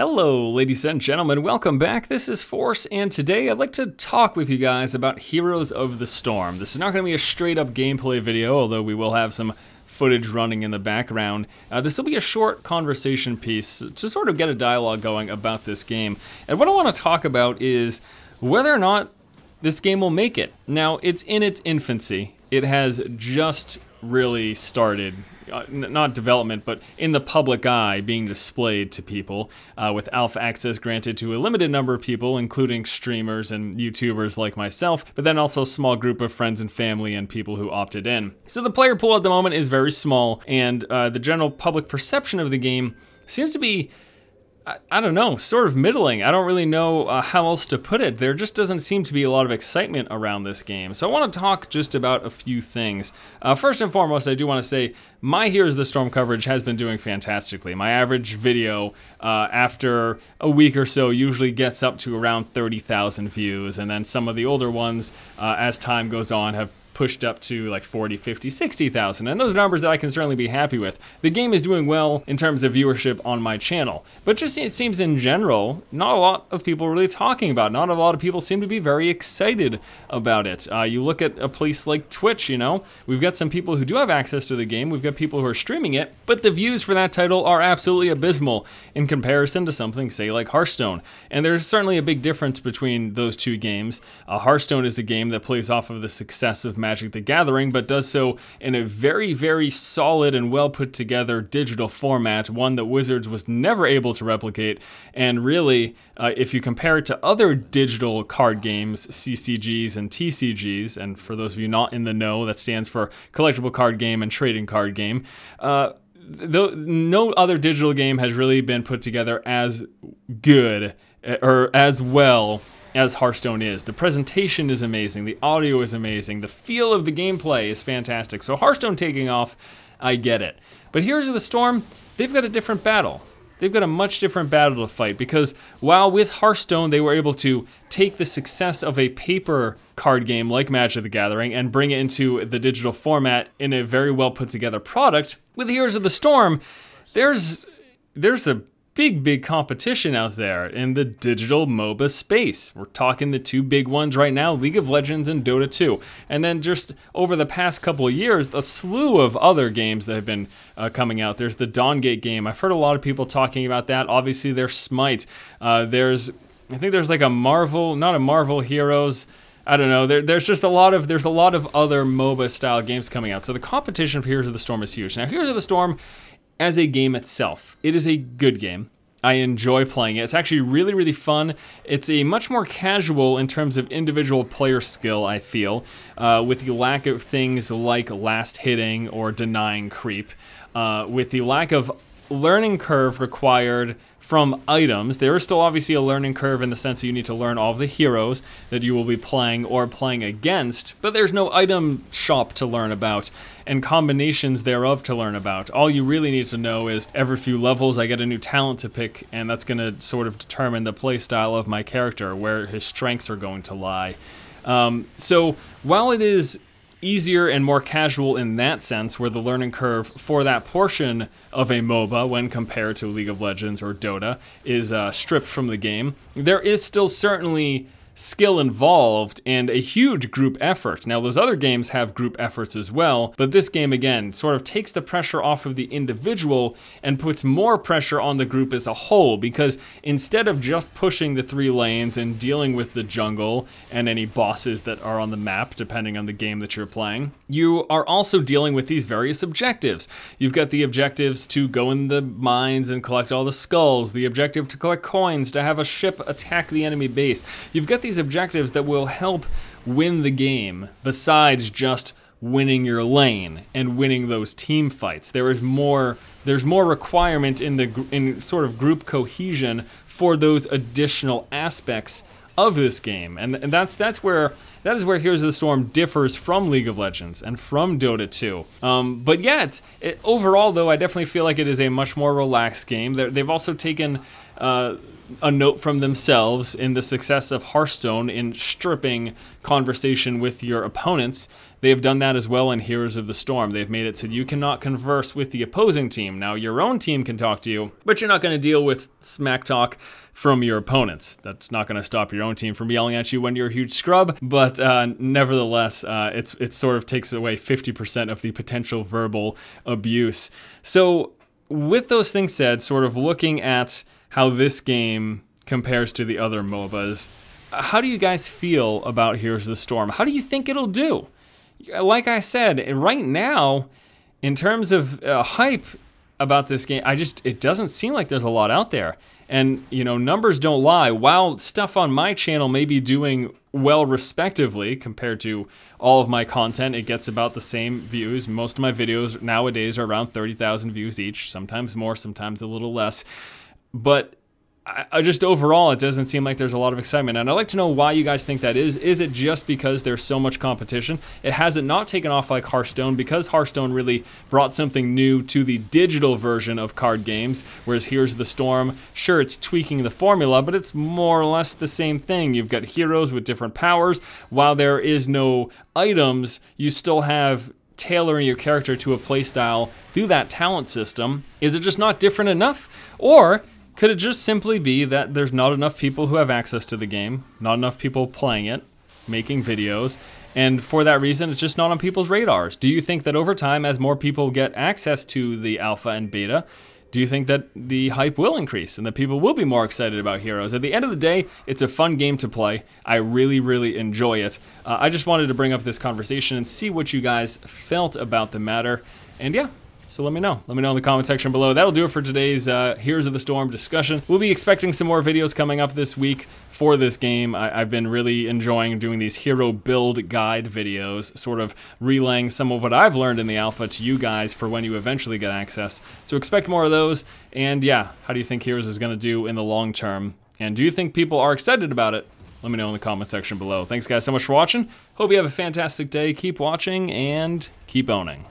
Hello, ladies and gentlemen, welcome back. This is Force, and today I'd like to talk with you guys about Heroes of the Storm. This is not going to be a straight-up gameplay video, although we will have some footage running in the background. This will be a short conversation piece to sort of get a dialogue going about this game. And what I want to talk about is whether or not this game will make it. Now, it's in its infancy. It has just really started. Not development, but in the public eye being displayed to people with alpha access granted to a limited number of people, including streamers and YouTubers like myself, but then also a small group of friends and family and people who opted in. So the player pool at the moment is very small, and the general public perception of the game seems to be, I don't know, sort of middling. I don't really know how else to put it. There just doesn't seem to be a lot of excitement around this game. So I want to talk just about a few things. First and foremost, I do want to say my Heroes of the Storm coverage has been doing fantastically. My average video after a week or so usually gets up to around 30,000 views, and then some of the older ones, as time goes on, have pushed up to like 40, 50, 60,000, and those numbers that I can certainly be happy with. The game is doing well in terms of viewership on my channel, but just it seems in general, not a lot of people are really talking about it. Not a lot of people seem to be very excited about it. You look at a place like Twitch, you know, we've got some people who do have access to the game, we've got people who are streaming it, but the views for that title are absolutely abysmal in comparison to something, say, like Hearthstone. And there's certainly a big difference between those two games. Hearthstone is a game that plays off of the success of Magic the Gathering, but does so in a very, very solid and well put together digital format, one that Wizards was never able to replicate. And really, if you compare it to other digital card games, CCGs and TCGs, and for those of you not in the know, that stands for collectible card game and trading card game, no other digital game has really been put together as good or as well as Hearthstone is. The presentation is amazing, the audio is amazing, the feel of the gameplay is fantastic. So Hearthstone taking off, I get it. But Heroes of the Storm, they've got a different battle. They've got a much different battle to fight, because while with Hearthstone they were able to take the success of a paper card game like Magic the Gathering and bring it into the digital format in a very well put together product, with Heroes of the Storm, there's a big competition out there in the digital MOBA space. We're talking the two big ones right now, League of Legends and Dota 2. And then just over the past couple of years, a slew of other games that have been coming out. There's the Dawngate game. I've heard a lot of people talking about that. Obviously, there's Smite. I think there's like a Marvel, not a Marvel Heroes. I don't know. There's a lot of other MOBA style games coming out. So the competition for Heroes of the Storm is huge. Now, Heroes of the Storm, as a game itself, it is a good game. I enjoy playing it. It's actually really, really fun. It's a much more casual in terms of individual player skill, I feel, with the lack of things like last hitting or denying creep, with the lack of learning curve required from items. There is still obviously a learning curve in the sense that you need to learn all of the heroes that you will be playing or playing against, but there's no item shop to learn about and combinations thereof to learn about. All you really need to know is every few levels I get a new talent to pick, and that's going to sort of determine the play style of my character, where his strengths are going to lie. So while it is easier and more casual in that sense, where the learning curve for that portion of a MOBA when compared to League of Legends or Dota is stripped from the game, there is still certainly skill involved and a huge group effort. Now, those other games have group efforts as well, but this game, again, sort of takes the pressure off of the individual and puts more pressure on the group as a whole, because instead of just pushing the 3 lanes and dealing with the jungle and any bosses that are on the map, depending on the game that you're playing, you are also dealing with these various objectives. You've got the objectives to go in the mines and collect all the skulls, the objective to collect coins, to have a ship attack the enemy base. You've got these objectives that will help win the game, besides just winning your lane and winning those team fights. There's more requirement in sort of group cohesion for those additional aspects of this game, and that is where Heroes of the Storm differs from League of Legends and from Dota 2. But yet, overall though, I definitely feel like it is a much more relaxed game. They've also taken a note from themselves in the success of Hearthstone in stripping conversation with your opponents They have done that as well in Heroes of the Storm. They've made it so you cannot converse with the opposing team. Now, your own team can talk to you, but you're not going to deal with smack talk from your opponents. That's not going to stop your own team from yelling at you when you're a huge scrub, but nevertheless, it sort of takes away 50% of the potential verbal abuse. So with those things said, sort of looking at how this game compares to the other MOBAs, how do you guys feel about Heroes of the Storm? How do you think it'll do? Like I said, right now, in terms of hype about this game, it doesn't seem like there's a lot out there. And, you know, numbers don't lie. While stuff on my channel may be doing well respectively compared to all of my content, it gets about the same views. Most of my videos nowadays are around 30,000 views each, sometimes more, sometimes a little less. But I just overall, it doesn't seem like there's a lot of excitement. And I'd like to know why you guys think that is. Is it just because there's so much competition? It hasn't not taken off like Hearthstone, because Hearthstone really brought something new to the digital version of card games, whereas Heroes of the Storm, sure, it's tweaking the formula, but it's more or less the same thing. You've got heroes with different powers. While there is no items, you still have tailoring your character to a playstyle through that talent system. Is it just not different enough? Or could it just simply be that there's not enough people who have access to the game, not enough people playing it, making videos, and for that reason, it's just not on people's radars? Do you think that over time, as more people get access to the alpha and beta, do you think that the hype will increase and that people will be more excited about Heroes? At the end of the day, it's a fun game to play. I really, really enjoy it. I just wanted to bring up this conversation and see what you guys felt about the matter. And yeah, so let me know. Let me know in the comment section below. That'll do it for today's Heroes of the Storm discussion. We'll be expecting some more videos coming up this week for this game. I've been really enjoying doing these hero build guide videos, sort of relaying some of what I've learned in the alpha to you guys for when you eventually get access. So expect more of those. And yeah, how do you think Heroes is going to do in the long term? And do you think people are excited about it? Let me know in the comment section below. Thanks guys so much for watching. Hope you have a fantastic day. Keep watching and keep owning.